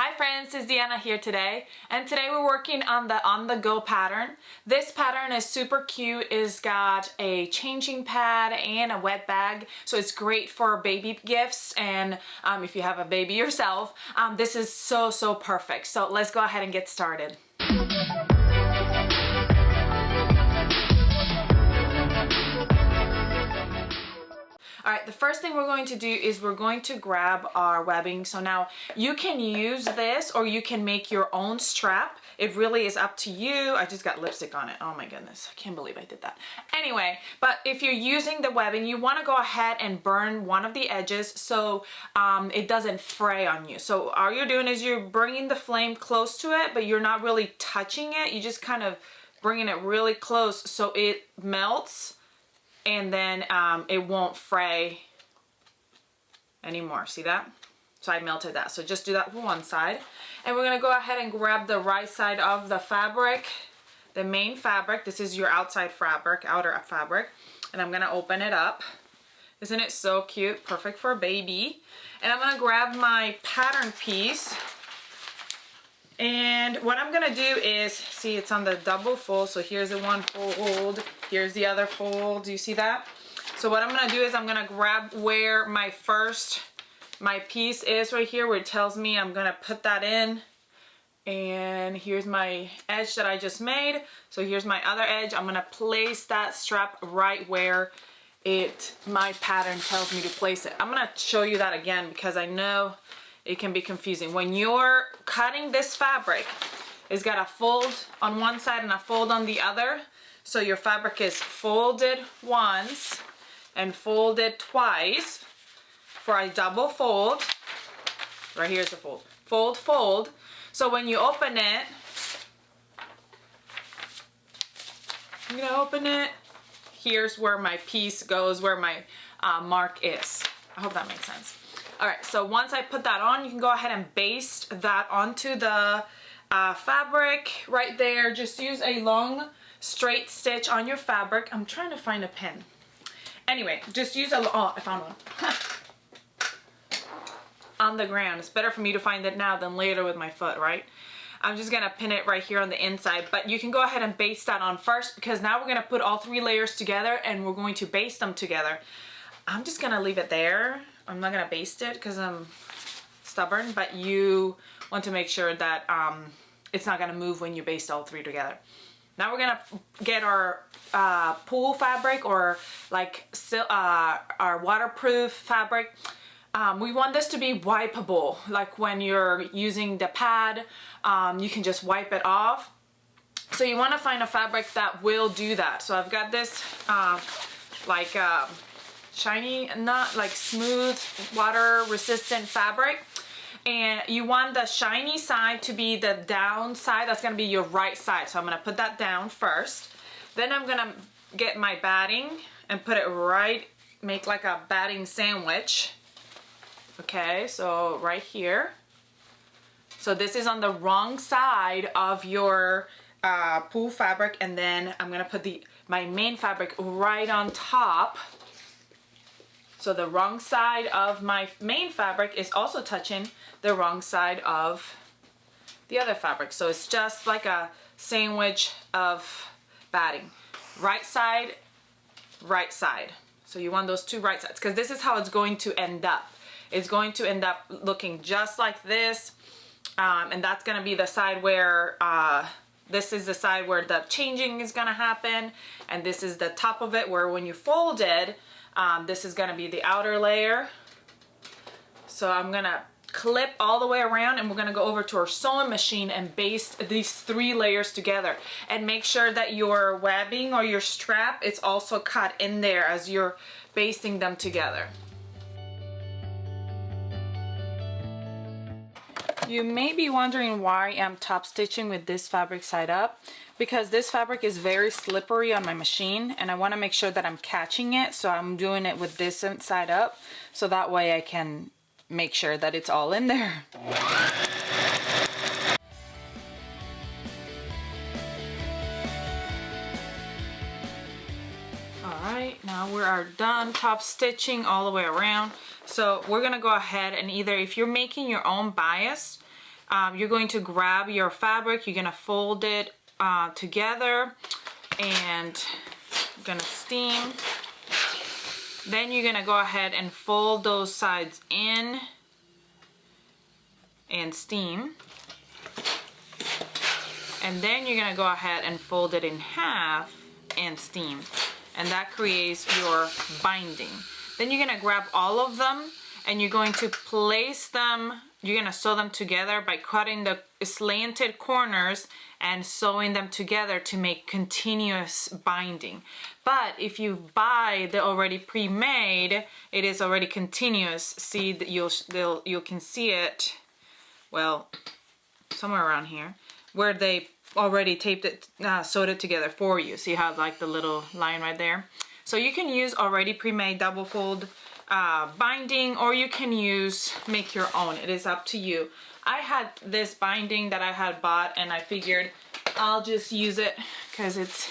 Hi friends, it's Deanna here today, and today we're working on the on-the-go pattern. This pattern is super cute. It's got a changing pad and a wet bag, so it's great for baby gifts, and if you have a baby yourself, this is so perfect. So let's go ahead and get started. Alright, the first thing we're going to do is we're going to grab our webbing. So now you can use this or you can make your own strap. It really is up to you. I just got lipstick on it. Oh my goodness, I can't believe I did that. Anyway, but if you're using the webbing, you want to go ahead and burn one of the edges so it doesn't fray on you. So all you're doing is you're bringing the flame close to it, but you're not really touching it. You just kind of bringing it really close so it melts. And then it won't fray anymore. See that? So I melted that. So just do that for one side. And we're going to go ahead and grab the right side of the fabric, the main fabric. This is your outside fabric, outer fabric. And I'm going to open it up. Isn't it so cute? Perfect for a baby. And I'm going to grab my pattern piece. And what I'm going to do is, see, it's on the double fold. So here's the one fold. Here's the other fold. Do you see that? So what I'm going to do is I'm going to grab where my piece is right here, where it tells me I'm going to put that in. And here's my edge that I just made. So here's my other edge. I'm going to place that strap right where my pattern tells me to place it. I'm going to show you that again because I know it can be confusing. When you're cutting this fabric, it's got a fold on one side and a fold on the other. So your fabric is folded once and folded twice for a double fold. Right here's the fold. Fold, fold. So when you open it, I'm gonna open it. Here's where my piece goes, where my mark is. I hope that makes sense. Alright, so once I put that on, you can go ahead and baste that onto the fabric right there. Just use a long straight stitch on your fabric. I'm trying to find a pin. Anyway, just use oh, I found one. On the ground. It's better for me to find it now than later with my foot, right? I'm just going to pin it right here on the inside, but you can go ahead and baste that on first because now we're going to put all three layers together and we're going to baste them together. I'm just going to leave it there. I'm not going to baste it because I'm stubborn, but you want to make sure that it's not going to move when you baste all three together. Now we're going to get our pool fabric or like our waterproof fabric. We want this to be wipeable. Like when you're using the pad, you can just wipe it off. So you want to find a fabric that will do that. So I've got this shiny, not like smooth, water resistant fabric, and you want the shiny side to be the down side. That's going to be your right side, so I'm going to put that down first. Then I'm going to get my batting and put it right, make like a batting sandwich. Okay, so right here. So this is on the wrong side of your pool fabric, and then I'm going to put my main fabric right on top. So the wrong side of my main fabric is also touching the wrong side of the other fabric. So it's just like a sandwich of batting. Right side, right side. So you want those two right sides because this is how it's going to end up. It's going to end up looking just like this. And that's going to be the side where, this is the side where the changing is going to happen. And this is the top of it where when you fold it, this is going to be the outer layer. So I'm going to clip all the way around and we're going to go over to our sewing machine and baste these three layers together. And make sure that your webbing or your strap is also cut in there as you're basting them together. You may be wondering why I'm top stitching with this fabric side up, because this fabric is very slippery on my machine and I want to make sure that I'm catching it, so I'm doing it with this side up so that way I can make sure that it's all in there. Alright, now we are done top stitching all the way around. So we're gonna go ahead and either, if you're making your own bias, you're going to grab your fabric, you're gonna fold it together, and you're gonna steam. Then you're gonna go ahead and fold those sides in and steam. And then you're gonna go ahead and fold it in half and steam. And that creates your binding. Then you're gonna grab all of them and you're going to place them, you're gonna sew them together by cutting the slanted corners and sewing them together to make continuous binding. But if you buy the already pre-made, it is already continuous. See that you can see it, well, somewhere around here, where they already taped it, sewed it together for you. See how like the little line right there? So you can use already pre-made double fold binding, or you can make your own. It is up to you. I had this binding that I had bought and I figured I'll just use it because it's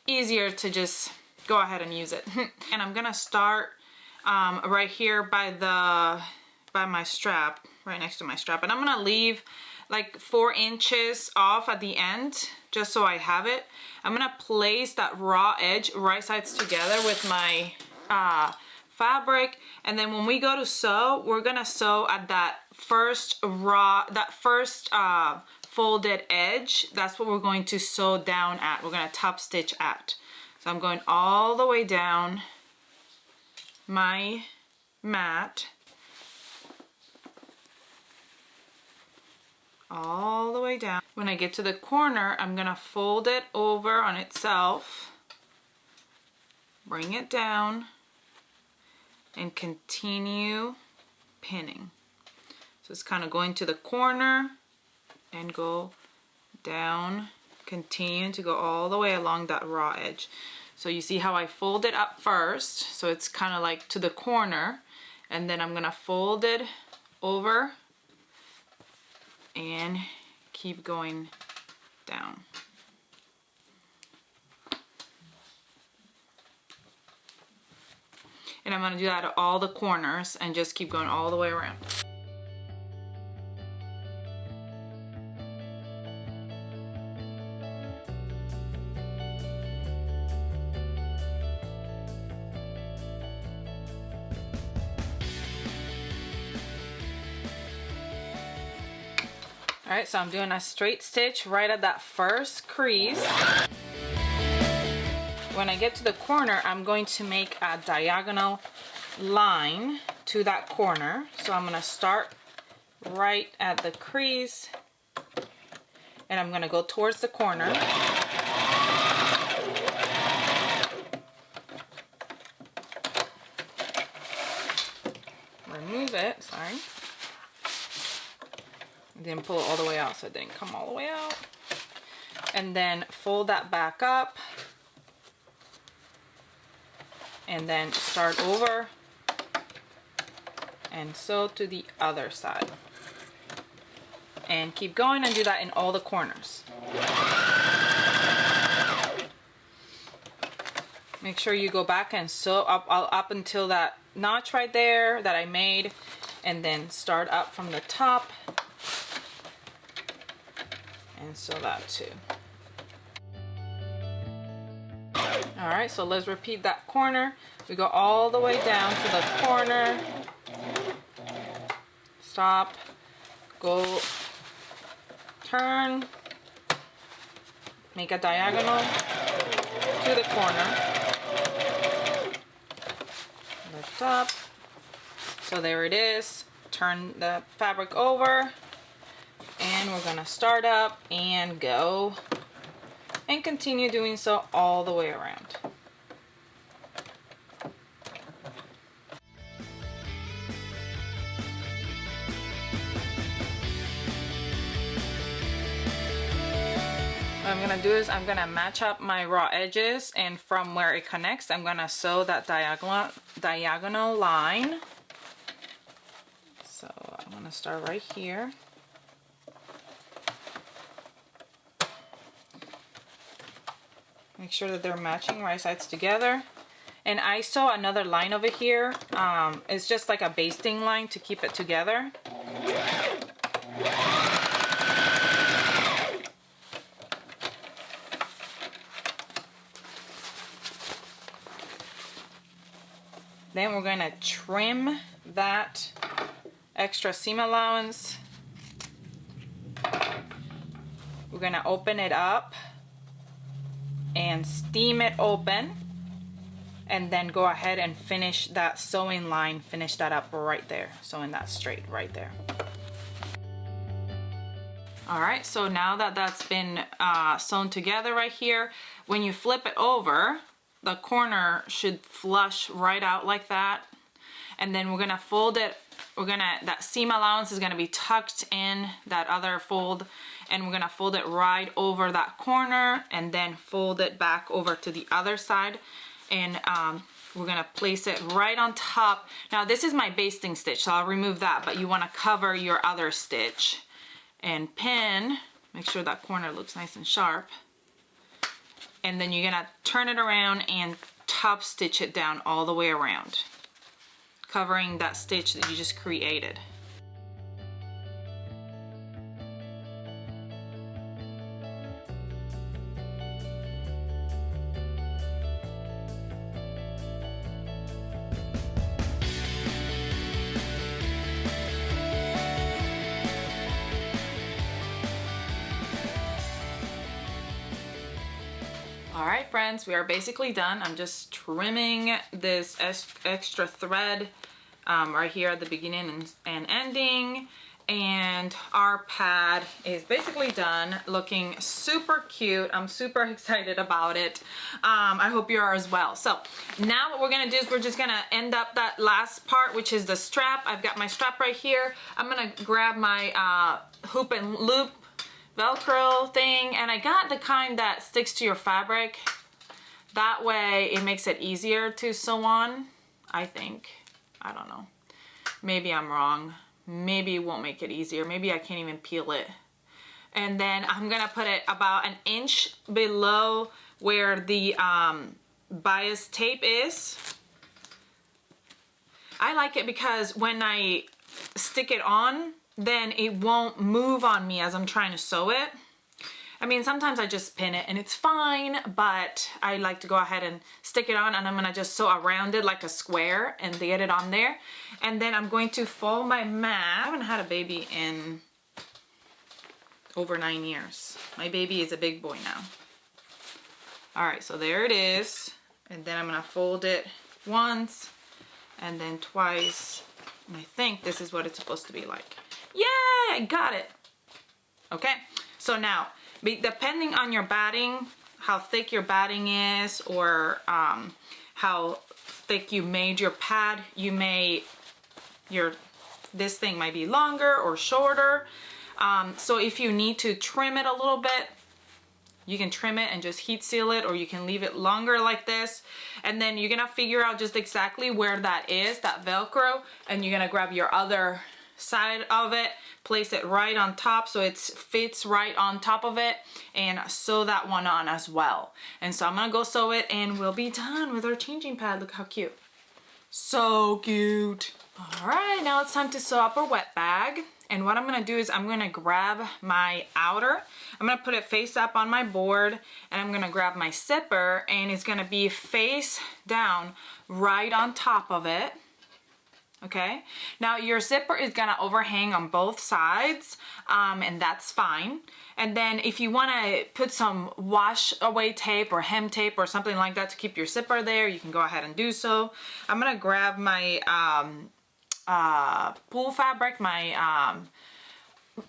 easier to just go ahead and use it. And I'm gonna start right here by my strap, right next to my strap, and I'm gonna leave like 4 inches off at the end just so I have it. I'm gonna place that raw edge right sides together with my fabric, and then when we go to sew, we're gonna sew at that first folded edge. That's what we're going to sew down at. We're gonna top stitch at. So I'm going all the way down my mat, all the way down. When I get to the corner, I'm gonna fold it over on itself, bring it down, and continue pinning. So it's kind of going to the corner and go down, continue to go all the way along that raw edge. So you see how I fold it up first, so it's kind of like to the corner, and then I'm gonna fold it over and keep going down. And I'm gonna do that at all the corners and just keep going all the way around. All right, so I'm doing a straight stitch right at that first crease. When I get to the corner, I'm going to make a diagonal line to that corner. So I'm gonna start right at the crease and I'm gonna go towards the corner. Remove it, sorry. I didn't pull it all the way out, so it didn't come all the way out. And then fold that back up. And then start over and sew to the other side. And keep going and do that in all the corners. Make sure you go back and sew up until that notch right there that I made, and then start up from the top and sew that too. All right, so let's repeat that corner. We go all the way down to the corner, stop, go, turn, make a diagonal to the corner, lift up. So there it is. Turn the fabric over, and we're gonna start up and go and continue doing so all the way around. What I'm gonna do is I'm gonna match up my raw edges, and from where it connects, I'm gonna sew that diagonal line. So I'm gonna start right here. Make sure that they're matching right sides together. And I sew another line over here. It's just like a basting line to keep it together. Then we're gonna trim that extra seam allowance. We're gonna open it up and steam it open, and then go ahead and finish that sewing line, finish that up right there, sewing that straight right there. All right, so now that that's been sewn together right here, when you flip it over, the corner should flush right out like that. And then we're gonna fold it, that seam allowance is gonna be tucked in that other fold, and we're gonna fold it right over that corner and then fold it back over to the other side. And we're gonna place it right on top. Now this is my basting stitch, so I'll remove that, but you wanna cover your other stitch and pin, make sure that corner looks nice and sharp. And then you're gonna turn it around and top stitch it down all the way around, covering that stitch that you just created. All right, friends, we are basically done. I'm just trimming this extra thread right here at the beginning and ending, and our pad is basically done, looking super cute. I'm super excited about it. I hope you are as well. So now what we're gonna do is we're just gonna end up that last part, which is the strap. I've got my strap right here. I'm gonna grab my hoop and loop Velcro thing, and I got the kind that sticks to your fabric. That way it makes it easier to sew on, I think. I don't know. Maybe I'm wrong. Maybe it won't make it easier. Maybe I can't even peel it. And then I'm gonna put it about an inch below where the bias tape is. I like it because when I stick it on, then it won't move on me as I'm trying to sew it. I mean, sometimes I just pin it and it's fine, but I like to go ahead and stick it on, and I'm gonna just sew around it like a square and get it on there. And then I'm going to fold my mat. I haven't had a baby in over 9 years. My baby is a big boy now. All right, so there it is. And then I'm gonna fold it once and then twice. And I think this is what it's supposed to be like. Yeah, I got it. Okay, so now, depending on your batting, how thick your batting is, or how thick you made your pad, this thing might be longer or shorter. So if you need to trim it a little bit, you can trim it and just heat seal it, or you can leave it longer like this. And then you're gonna figure out just exactly where that is, that Velcro, and you're gonna grab your other side of it, place it right on top so it fits right on top of it, and sew that one on as well. And so I'm gonna go sew it and we'll be done with our changing pad. Look how cute. So cute. All right, now it's time to sew up our wet bag. And what I'm gonna do is I'm gonna grab my outer, I'm gonna put it face up on my board, and I'm gonna grab my zipper, and it's gonna be face down right on top of it. Okay, now your zipper is gonna overhang on both sides, and that's fine. And then if you wanna put some wash away tape or hem tape or something like that to keep your zipper there, you can go ahead and do so. I'm gonna grab my pool fabric, my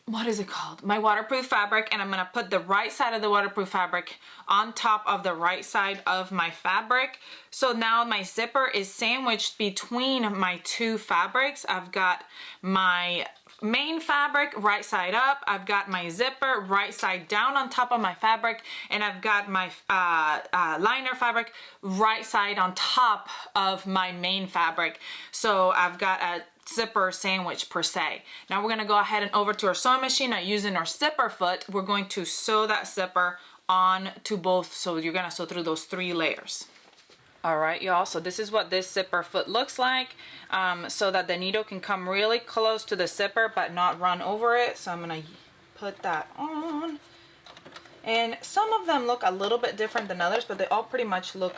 what is it called? My waterproof fabric, and I'm gonna put the right side of the waterproof fabric on top of the right side of my fabric. So now my zipper is sandwiched between my two fabrics. I've got my main fabric right side up, I've got my zipper right side down on top of my fabric, and I've got my liner fabric right side on top of my main fabric. So I've got a zipper sandwich per se. Now we're gonna go ahead and over to our sewing machine. Now using our zipper foot, we're going to sew that zipper on to both. So you're gonna sew through those 3 layers. All right, y'all, so this is what this zipper foot looks like, so that the needle can come really close to the zipper but not run over it. So I'm gonna put that on. And some of them look a little bit different than others, but they all pretty much look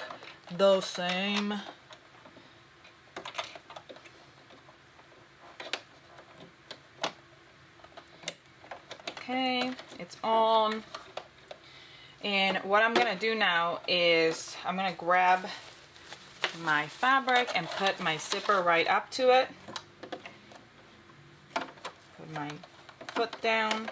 the same. Okay, it's on. And what I'm gonna do now is I'm gonna grab my fabric and put my zipper right up to it. Put my foot down.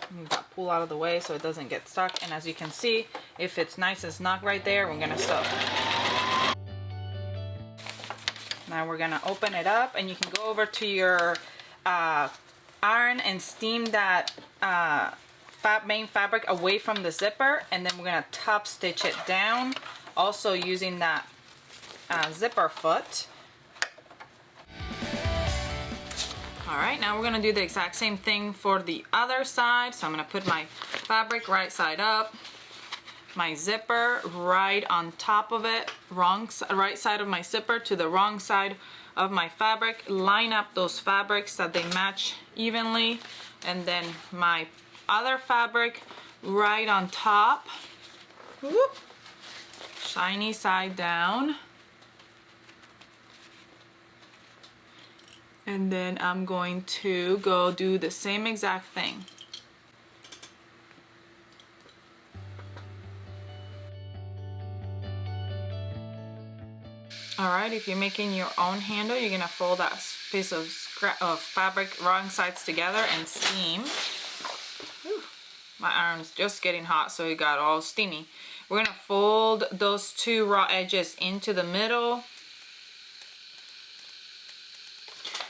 Move that pull out of the way so it doesn't get stuck. And as you can see, if it's nice and snug right there, we're gonna sew. Now we're gonna open it up, and you can go over to your iron and steam that main fabric away from the zipper, and then we're gonna top stitch it down, also using that zipper foot. All right, now we're gonna do the exact same thing for the other side. So I'm gonna put my fabric right side up, my zipper right on top of it, right side of my zipper to the wrong side of my fabric. Line up those fabrics so that they match evenly, and then my other fabric right on top. Whoop. Shiny side down. And then I'm going to go do the same exact thing. Alright, if you're making your own handle, you're gonna fold that piece of fabric wrong sides together and steam. Whew. My iron's just getting hot, so it got all steamy. We're gonna fold those two raw edges into the middle.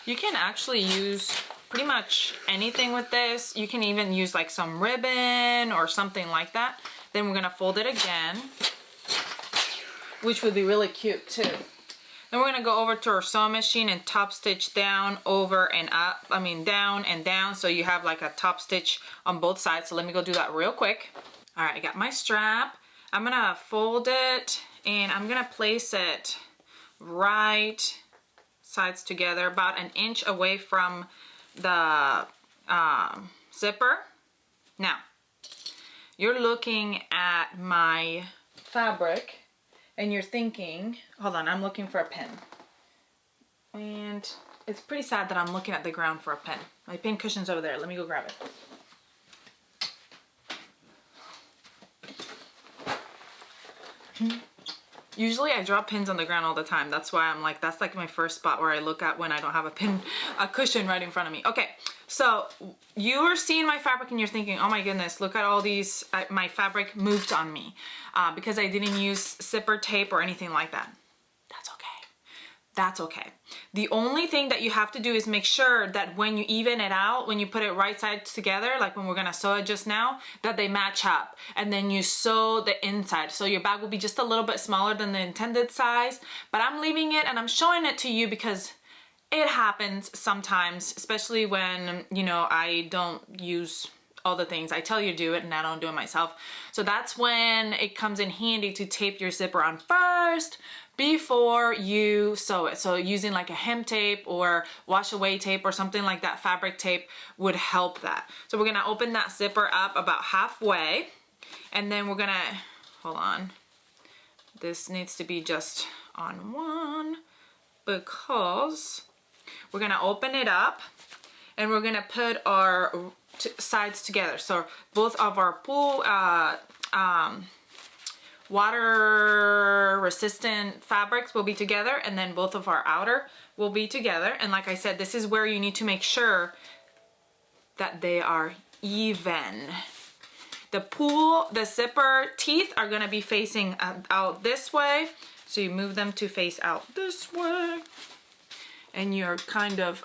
You can actually use pretty much anything with this. You can even use like some ribbon or something like that. Then we're gonna fold it again, which would be really cute too. Then we're gonna go over to our sewing machine and top stitch down, over and up, down and down, so you have like a top stitch on both sides. So let me go do that real quick. All right, I got my strap. I'm gonna fold it, and I'm gonna place it right sides together, about an inch away from the zipper. Now, you're looking at my fabric and you're thinking, hold on, I'm looking for a pen. And it's pretty sad that I'm looking at the ground for a pen. My pin cushion's over there. Let me go grab it. Usually I drop pins on the ground all the time. That's why I'm like, that's like my first spot where I look at when I don't have a cushion right in front of me. Okay, so you're seeing my fabric and you're thinking, oh my goodness, look at all these, my fabric moved on me because I didn't use zipper tape or anything like that. That's okay. That's okay. The only thing that you have to do is make sure that when you even it out, when you put it right sides together, like when we're gonna sew it just now, that they match up, and then you sew the inside. So your bag will be just a little bit smaller than the intended size, but I'm leaving it and I'm showing it to you because it happens sometimes, especially when, you know, I don't use all the things I tell you to do it and I don't do it myself. So that's when it comes in handy to tape your zipper on first before you sew it. So using like a hem tape or wash away tape or something like that, fabric tape, would help that. So we're gonna open that zipper up about halfway, and then we're gonna, hold on, this needs to be just on one, because we're gonna open it up and we're gonna put our sides together. So both of our pool water resistant fabrics will be together, and then both of our outer will be together. And like I said, this is where you need to make sure that they are even. The zipper teeth are gonna be facing out this way, so you move them to face out this way, and you're kind of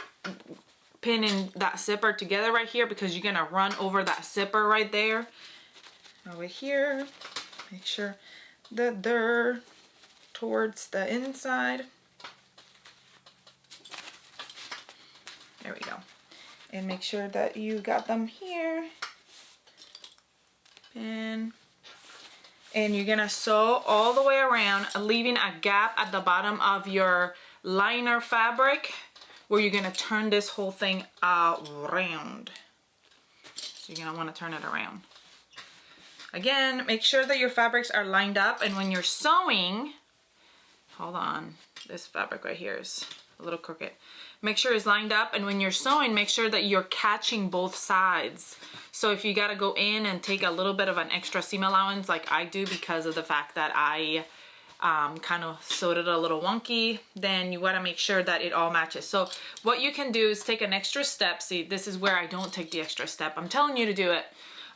pinning that zipper together right here because you're gonna run over that zipper right there. Over here, make sure that they're towards the inside. There we go. And make sure that you got them here. And you're gonna sew all the way around, leaving a gap at the bottom of your liner fabric where you're gonna turn this whole thing around. So you're gonna wanna turn it around. Again, make sure that your fabrics are lined up, and when you're sewing, hold on, this fabric right here is a little crooked. Make sure it's lined up, and when you're sewing, make sure that you're catching both sides. So if you gotta go in and take a little bit of an extra seam allowance like I do because of the fact that I kind of sewed it a little wonky, then you gotta make sure that it all matches. So what you can do is take an extra step. See, this is where I don't take the extra step. I'm telling you to do it,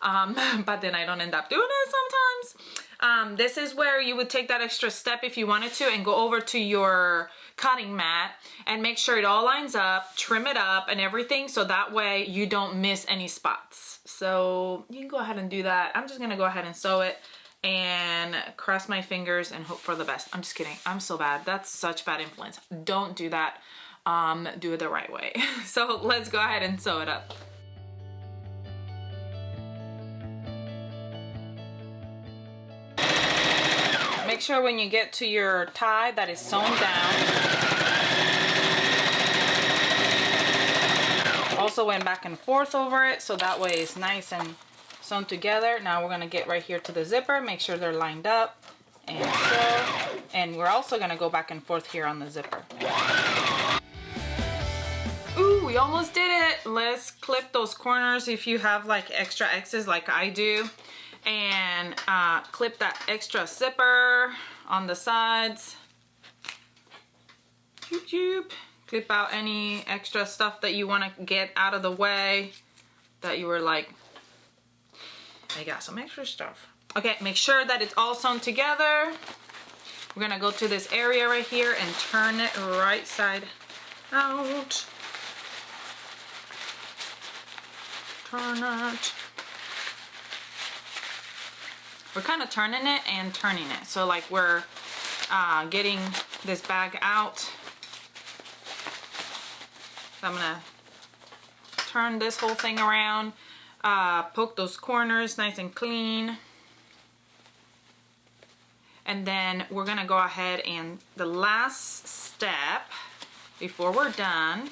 but then I don't end up doing it sometimes. This is where you would take that extra step if you wanted to and go over to your cutting mat and make sure it all lines up, trim it up and everything, so that way you don't miss any spots. So you can go ahead and do that. I'm just gonna go ahead and sew it and cross my fingers and hope for the best. I'm just kidding. I'm so bad. That's such bad influence. Don't do that. Do it the right way. So let's go ahead and sew it up. Make sure when you get to your tie that is sewn down. Also went back and forth over it, so that way it's nice and sewn together. Now we're gonna get right here to the zipper, make sure they're lined up, and sew. And we're also gonna go back and forth here on the zipper. Ooh, we almost did it. Let's clip those corners if you have like extra X's like I do. And clip that extra zipper on the sides. Choop, choop. Clip out any extra stuff that you want to get out of the way that you were like, I got some extra stuff. Okay, make sure that it's all sewn together. We're gonna go to this area right here and turn it right side out. Turn it. We're kind of turning it and turning it. So like we're getting this bag out. So I'm gonna turn this whole thing around, poke those corners nice and clean. And then we're gonna go ahead and the last step before we're done,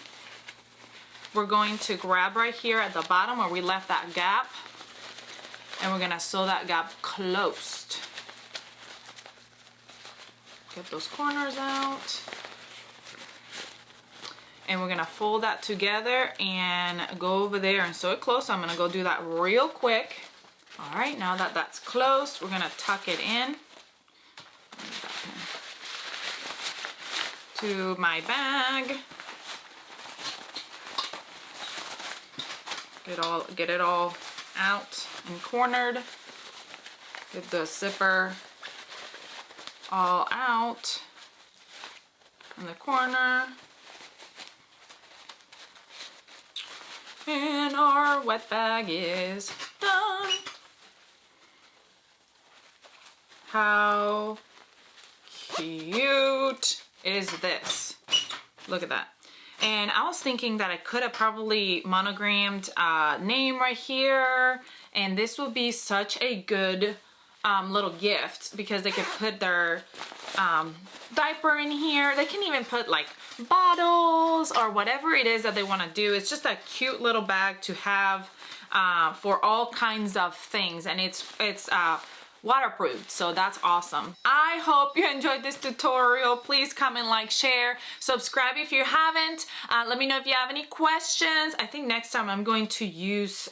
we're going to grab right here at the bottom where we left that gap, and we're gonna sew that gap closed. Get those corners out. And we're gonna fold that together and go over there and sew it close. So I'm gonna go do that real quick. All right, now that that's closed, we're gonna tuck it in to my bag. Get it all out and cornered. Get the zipper all out in the corner. And our wet bag is done. How cute is this? Look at that. And I was thinking that I could have probably monogrammed name right here, and this would be such a good little gift because they could put their diaper in here. They can even put like bottles or whatever it is that they want to do. It's just a cute little bag to have for all kinds of things, and it's waterproof, so that's awesome. I hope you enjoyed this tutorial. Please comment, like, share, subscribe if you haven't. Let me know if you have any questions. I think next time I'm going to use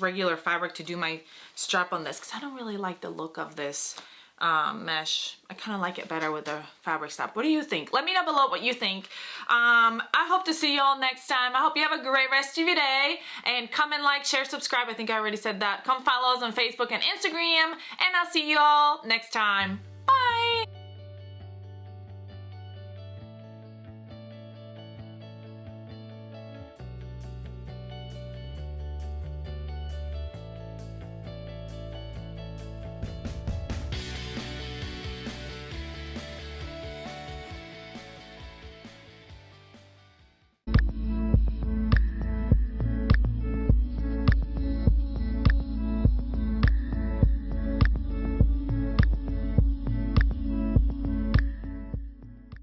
regular fabric to do my strap on this because I don't really like the look of this mesh. I kind of like it better with the fabric strap. What do you think? Let me know below what you think. I hope to see you all next time. I hope you have a great rest of your day, and comment, like, share, subscribe. I think I already said that. Come follow us on Facebook and Instagram, and I'll see you all next time. Bye.